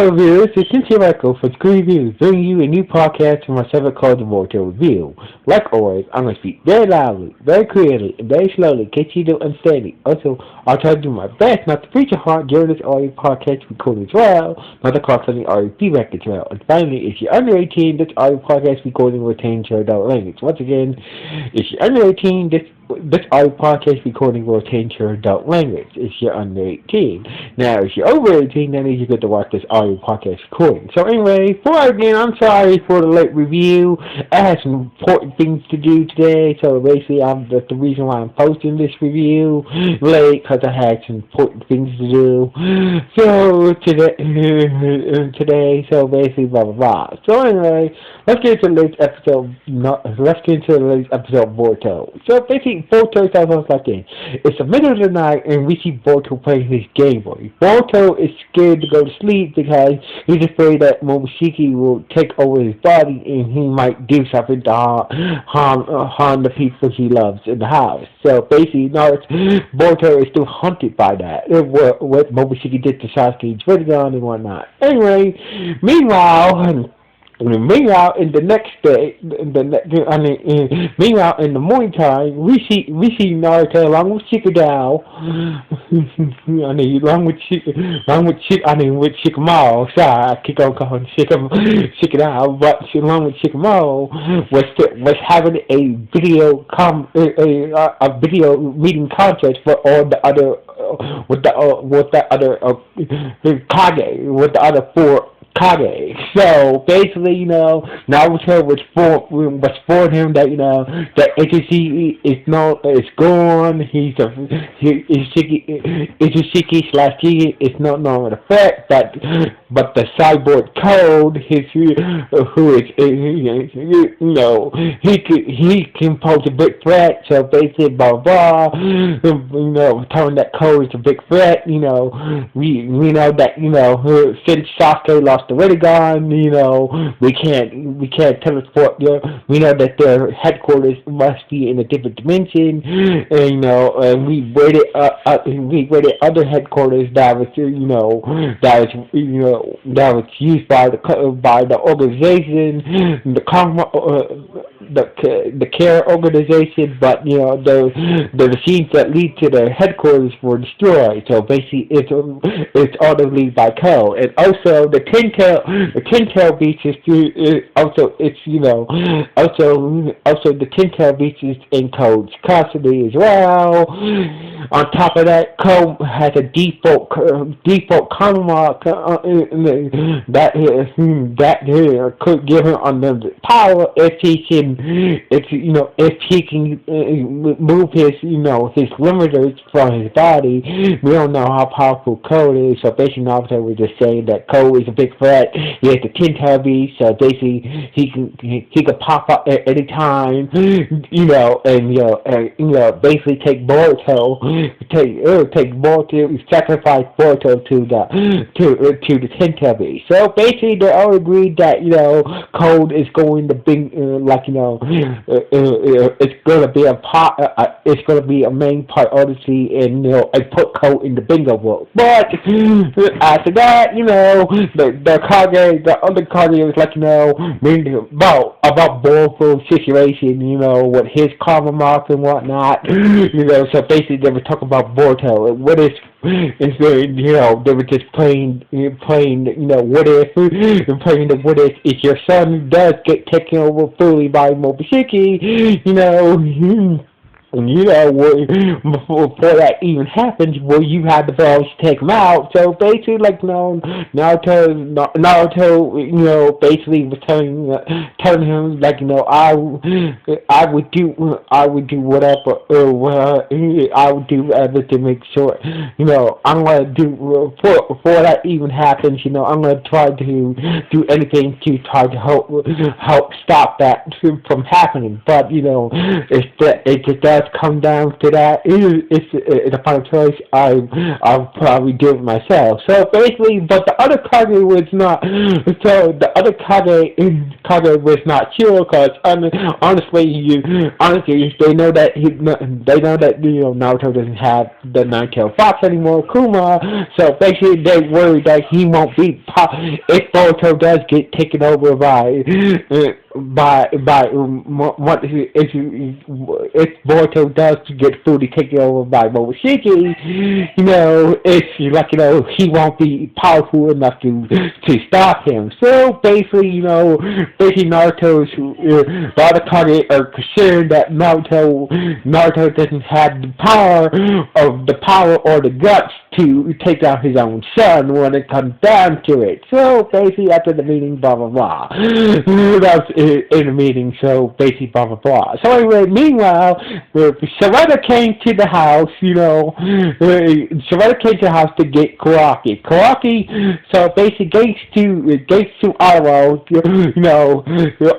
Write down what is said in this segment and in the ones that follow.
Hello viewers, this is Michael for Screen Reviews, bringing you a new podcast from my seven called the Boruto Review. Like always, I'm going to speak very loudly, very clearly, and very slowly in case you don't understand it. Also, I'll try to do my best not to preach a heart during this audio podcast recording as well, not to cause any audio feedback as well. And finally, if you're under 18, this audio podcast recording will change your adult language. Once again, if you're under 18, this audio podcast recording will change your adult language if you're under 18. Now, if you're over 18, then you get to watch this audio podcast recording. So anyway, before I begin, I'm sorry for the late review. I had some important things to do today, so basically that's the reason why I'm posting this review late, because I had some important things to do. So today, so basically blah blah blah. So anyway, let's get into the latest episode. Of Boruto. So basically, Boruto starts off like this. It's the middle of the night, and we see Boruto playing his Game Boy. Boruto is scared to go to sleep because he's afraid that Momoshiki will take over his body, and he might do something to harm the people he loves in the house. So basically, Boruto is still haunted by that. What Momoshiki did to Sasuke's Rinnegan and whatnot. Anyway, meanwhile, in the next day, meanwhile in the morning time, we see Naruto along with Shikadao, with Shikamaru. Sorry, I keep on calling Shikadao, but along with Shikamaru was having a video meeting contest for all the other with the other four Kage. So basically, Naruto was for him that that agency is gone. Izushiki / Igi is not known in effect, but the cyborg Code, he can pose a big threat. So basically, blah blah, telling that Code is a big threat. We know that since Sasuke lost the Rinnegan, we can't teleport there. We know that their headquarters must be in a different dimension, and we waited other headquarters that was used by the organization, the care organization, but the machines that lead to their headquarters were destroyed. So basically, it's orderly by Code, and also the Ten Tail Beach is also the Ten Tail Beach is in Code's custody as well. On top of that, Code has a default karma that could give him unlimited power if he can move his limiters from his body. We don't know how powerful Code is, so basically Naruto was just saying that Code is a big threat. He has the Ten Tail Beast, so basically he can pop up at any time, and basically take Boruto, sacrifice Boruto to the Ten Tail Beast. So basically, they all agreed that Code is going to be it's going to be a main priority, and put Code in the bingo book. But after that, the other Kage was like, about Boruto's situation, with his karma mark and whatnot, so basically they were talking about Boruto, and what is, they were just playing, what if your son does get taken over fully by Momoshiki, before that even happens, you have the balls to take him out. So basically, Naruto, basically was telling him, I would do whatever, I would do whatever to make sure, I'm gonna do before that even happens. I'm gonna try to do anything to try to help stop that from happening. But it just does come down to that, it's a final choice. I'll probably do it myself. So basically, but the other Kage was not. So the other Kage was not sure because honestly, they know that Naruto doesn't have the nine-tailed fox anymore, Kuma. So basically, they worry that he won't be if Boruto does get taken over what if Boruto does get fully taken over by Momoshiki, it's like he won't be powerful enough to stop him. So basically, basically Naruto's a lot of Kage are concerned that Naruto doesn't have the power or the guts to take out his own son when it comes down to it. So basically, after the meeting, blah blah blah. That's in the meeting. So basically, blah blah blah. So anyway, meanwhile, Sarada came to the house. Sarada came to the house to get Kawaki. So basically, Gates to Ottawa.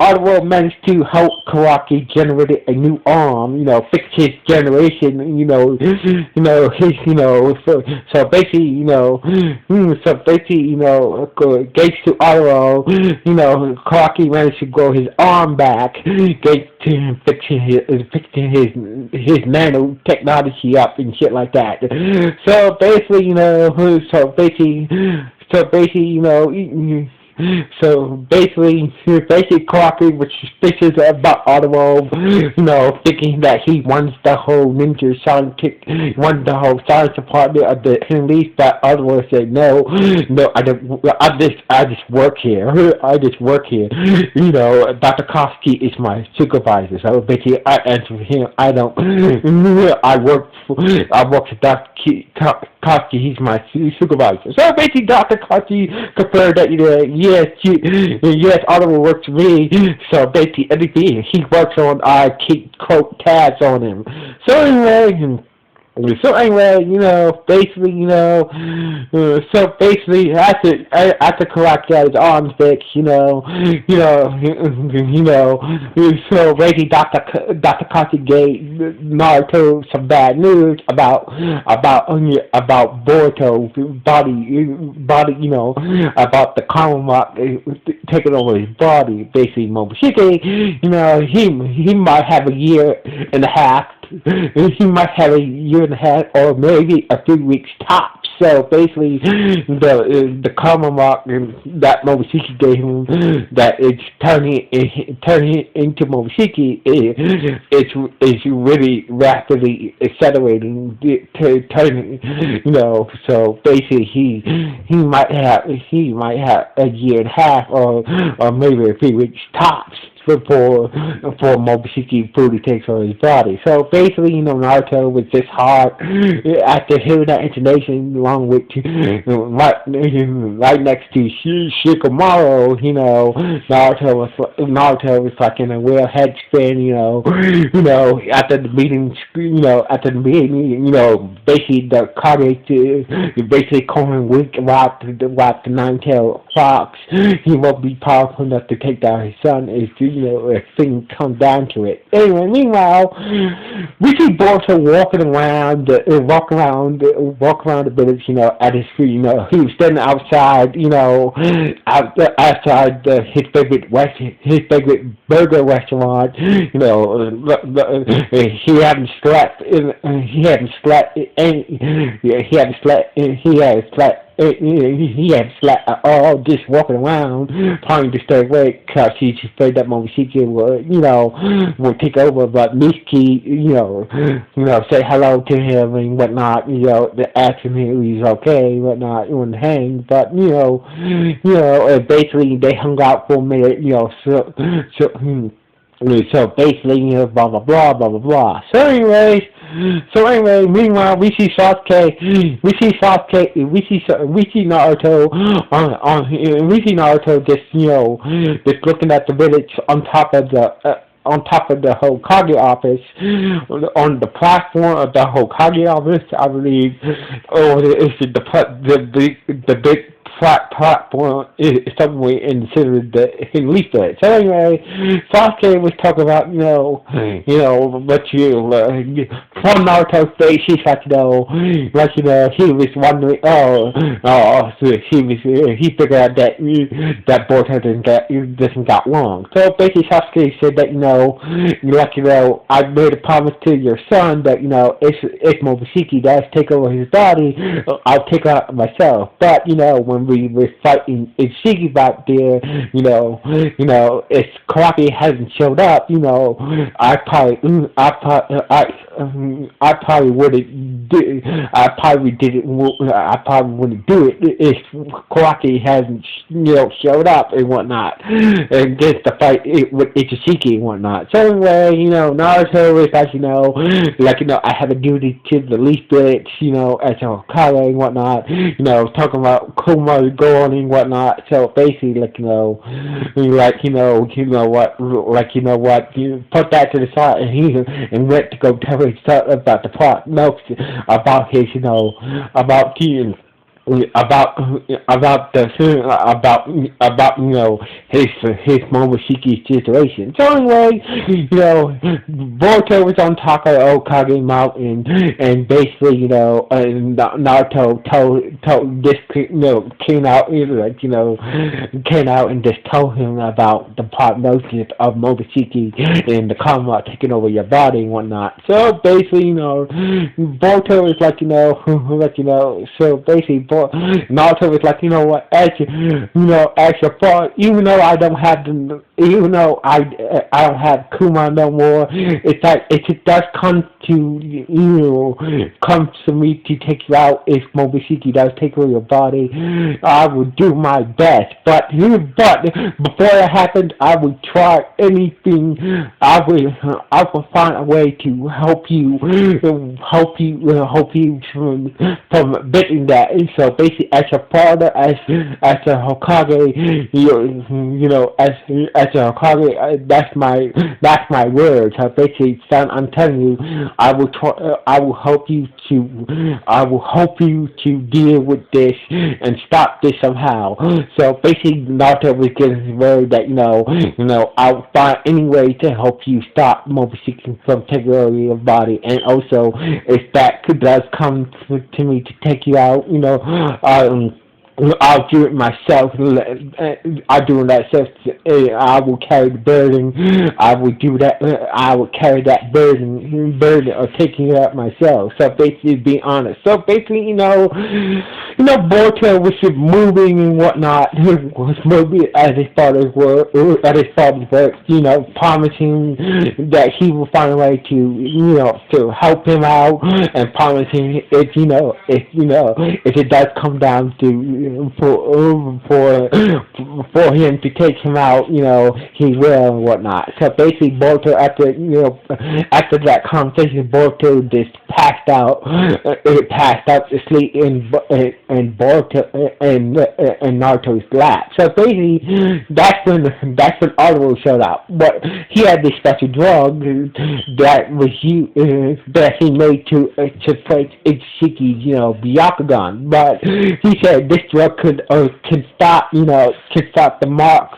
Ottawa managed to help Kawaki generate a new arm. Fix his generation. So basically, Gates to Ottawa, Kawaki managed to grow his arm back. Gates to fixing his nanotechnology up and shit like that. So basically, Clarky was suspicious about Ottawa, thinking that he runs the whole science department of the Henleys, but Ottawa said, no, I just work here. Dr. Koski is my supervisor, so basically I answer for him. I work for Dr. Koski, he's my supervisor. So basically Dr. Koski confirmed that, yes, Ottawa works for me. So basically, anything he works on, I keep tabs on him. So anyway, after Karate got his arms fixed, so basically Dr. Kasi gave Naruto some bad news about Boruto's body, about the Karma taking over his body. Basically, Momoshiki, he might have a year and a half. He might have a year and a half, or maybe a few weeks tops. So basically, the karma mark that Momoshiki gave him, that it's turning into Momoshiki, is really rapidly accelerating, turning. So basically, he might have a year and a half, or maybe a few weeks tops before Momoshiki fully takes over his body. So basically, Naruto was just hard after hearing that information, along with right next to Shikamaru. Naruto was like in a real head spin. After the meeting, basically the Kage basically calling weak about the nine-tailed fox. He won't be powerful enough to take down his son. If things come down to it. Anyway, meanwhile, we see Boruto walking around the village, at his feet. He was standing outside, outside his favorite burger restaurant. He hadn't slept at all, just walking around, trying to stay awake, because he's afraid that Momoshiki will take over. But Mishiki, say hello to him and whatnot, asking him if he's okay, whatnot, and hang. But basically they hung out for a minute, so basically, blah blah blah blah blah blah. So anyway, meanwhile, we see Sasuke, we see Naruto we see Naruto just looking at the village on top of the Hokage office, on the platform of the Hokage office, I believe, or is it the big flat platform is somewhere in the center of the leaf bed. So anyway, Sasuke was talking about, what from Naruto's face, he's like, he was wondering, so he figured out that Boruto doesn't got wrong. So basically Sasuke said that, I made a promise to your son that, if Momoshiki does take over his body, I'll take her out myself. But, when we were fighting Ishiki back there, if Karaki hasn't showed up, I probably wouldn't do. I probably wouldn't do it if Karaki hasn't, showed up and whatnot, and gets the fight with Ichishiki and whatnot. So anyway, Naruto is I have a duty to the leaf village, as a Hokage and whatnot. Talking about Kuma going and whatnot. So basically, put that to the side, and went to go tell his son about the plot, about his, his Momoshiki situation. So anyway, Boruto was on top of Okage Mountain, and basically, Naruto told this, came out and just told him about the prognosis of Momoshiki and the karma taking over your body and whatnot. So basically, Boruto was so basically. Naruto was like, as your father, even though I don't have Kuma no more, it's like if it does come to me to take you out, if Momoshiki does take over your body, I will do my best. But before that happens, I will try anything. I will find a way to help you from beating that. And so basically, as a father, as a Hokage, as a Hokage, that's my word. So basically, son, I'm telling you, I will help you to deal with this and stop this somehow. So basically, Naruto was getting his word that I'll find any way to help you stop Momoshiki from taking over your body, and also if that does come to me to take you out, I'll do it myself. I'll do it myself. I will carry the burden. I will do that. I will carry that burden of taking it out myself. So basically, being honest. So basically, Boruto was moving and whatnot. Was moving as his father's work, promising that he will find a way to help him out, and promising if it does come down to for him to take him out, he will and whatnot. So basically, Boruto after that conversation, Boruto just passed out to sleep in Boruto and Naruto's lap. So basically, that's when Arlo showed up. But he had this special drug that he made to fight Ichiki's Byakugan. But he said this drug could stop the mark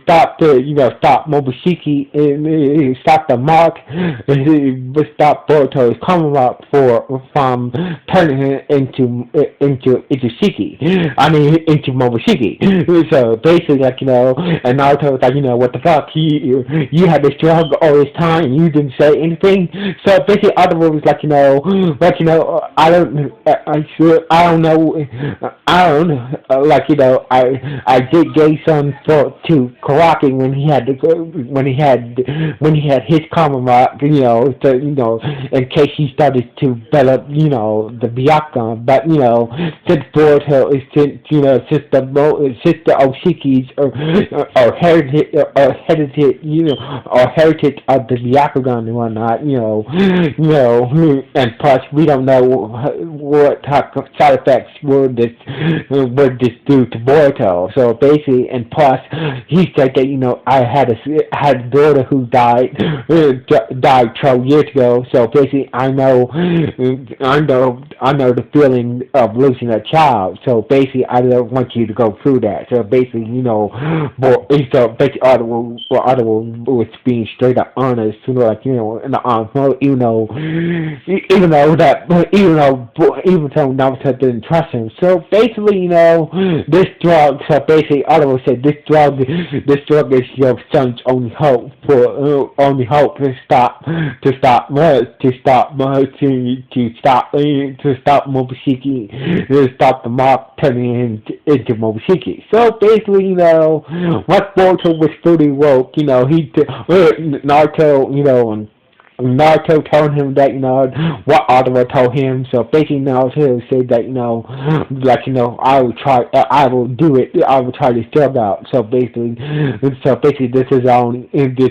stop Momoshiki and stop the mark, stop Boruto's karma from turning into Ichishiki. I mean into Momoshiki. So basically, and Naruto was like, what the fuck? You had this drug all this time and you didn't say anything. So basically, other was like, I don't know. I did gave some to Karaki when he had his karma mark, in case he started to develop, the Byakugan. But since Boruto is since the Oshikis are heritage of the Byakugan and whatnot, and plus we don't know what type of side effects would this do to Boruto. So basically, and plus he said that I had a daughter who died 12 years ago. So basically, I know the feeling of losing a child. So basically, I don't want you to go through that. So basically, so basically, Audible was being straight up honest, like in the honest mode, even though Naruto didn't trust him. So basically, this drug. So basically, Audible said this drug is your son's only hope to stop Momoshiki, to stop the mob turning into Momoshiki. So basically, once Boruto was fully woke, Naruto told him that, what Audible told him. So basically, Naruto said that, I will do it. I will try this drug out. This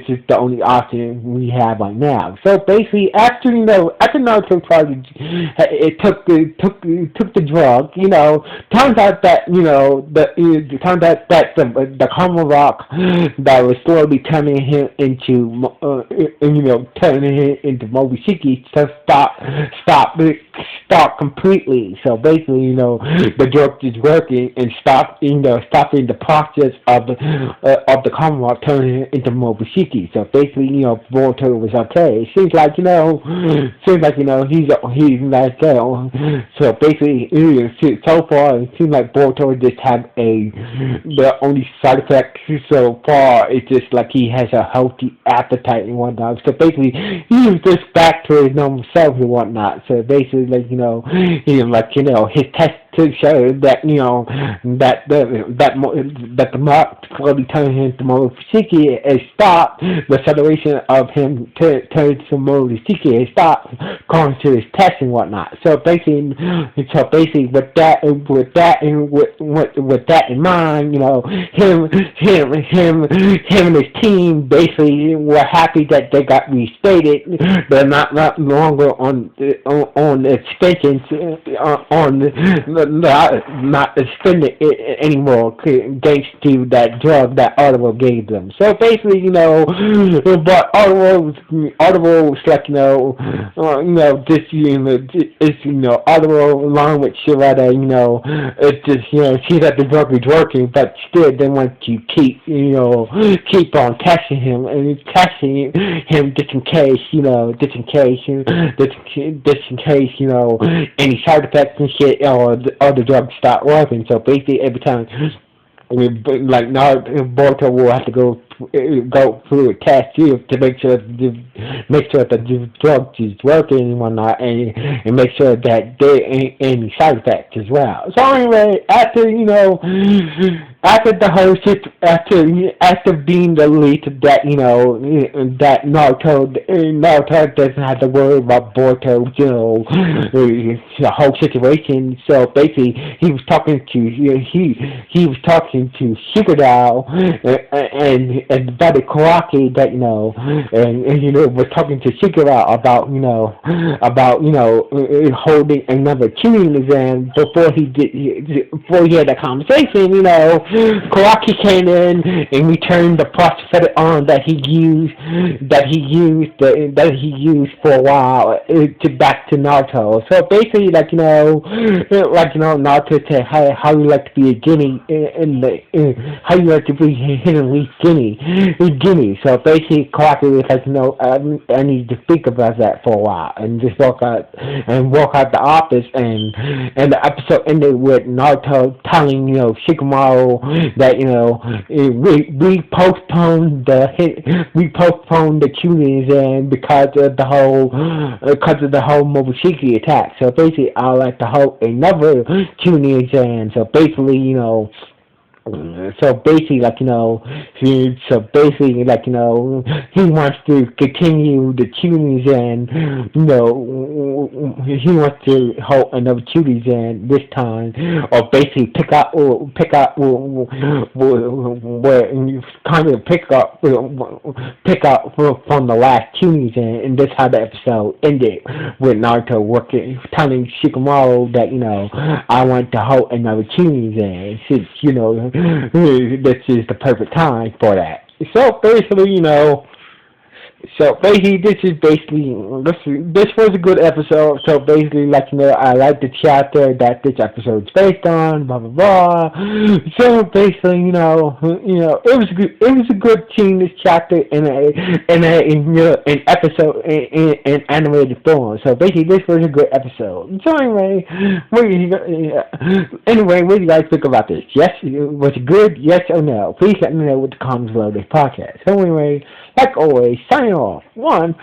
is the only option we have right now. So basically, after Naruto tried, it took the drug. Turns out that, the caramel rock that was slowly turning him into Momoshiki to stop completely. So basically, the drug is working and stopping the process of the Commonwealth turning into Momoshiki. So basically, Boruto was okay. It seems like he's like so basically, so far it seems like Boruto just had the only side effect so far is just like he has a healthy appetite and whatnot. So basically, he was just back to his normal self and whatnot. So basically, his test to show that that the mark slowly turning him to Momoshiki has stopped. The acceleration of him turning to Momoshiki has stopped, according to his test and whatnot. So basically, with that in mind, him and his team basically were happy that they got restated. They're not longer on extensions not suspended anymore thanks to that drug that Audible gave them. So basically, but Audible's like, Audible along with Shirada, it's just, see that the drug is working, but still they want to keep on testing him and testing him just in case, any side effects and shit, or the drugs start working. So basically, every time, now Boruto will have to go through a test to make sure that the drug is working and whatnot, and make sure that there ain't any side effects as well. So anyway, after being the lead that that Naruto doesn't have to worry about Boruto, the whole situation. So basically, he was talking to Shikadao and Buddy Karaki that was talking to Shikadao about holding another tuning exam before he had a conversation. Karaki came in and returned the prosthetic arm that he used for a while back to Naruto. So basically, Naruto said how you like to be a guinea how you like to be hidden leaf guinea. So basically, Karaki was like, I need to think about that for a while and just walk out the office, and the episode ended with Naruto telling Shikamaru that we postponed the tuning exam because of the whole Momoshiki attack. So basically, I like to hold another tuning exam. So basically, he wants to continue the tunings, and he wants to hold another tunings, and this time, or basically pick up from the last tunings, and this how the episode ended with Naruto telling Shikamaru that I want to hold another tunings, and since this is the perfect time for that. So basically, So basically, this was a good episode. So basically, like I like the chapter that this episode is based on. Blah blah blah. So basically, it was a good scene. This chapter in episode in animated form. So basically, this was a good episode. So what do you guys think about this? Yes, was it good? Yes or no? Please let me know with the comments below this podcast. So anyway. Like always, sign off. One.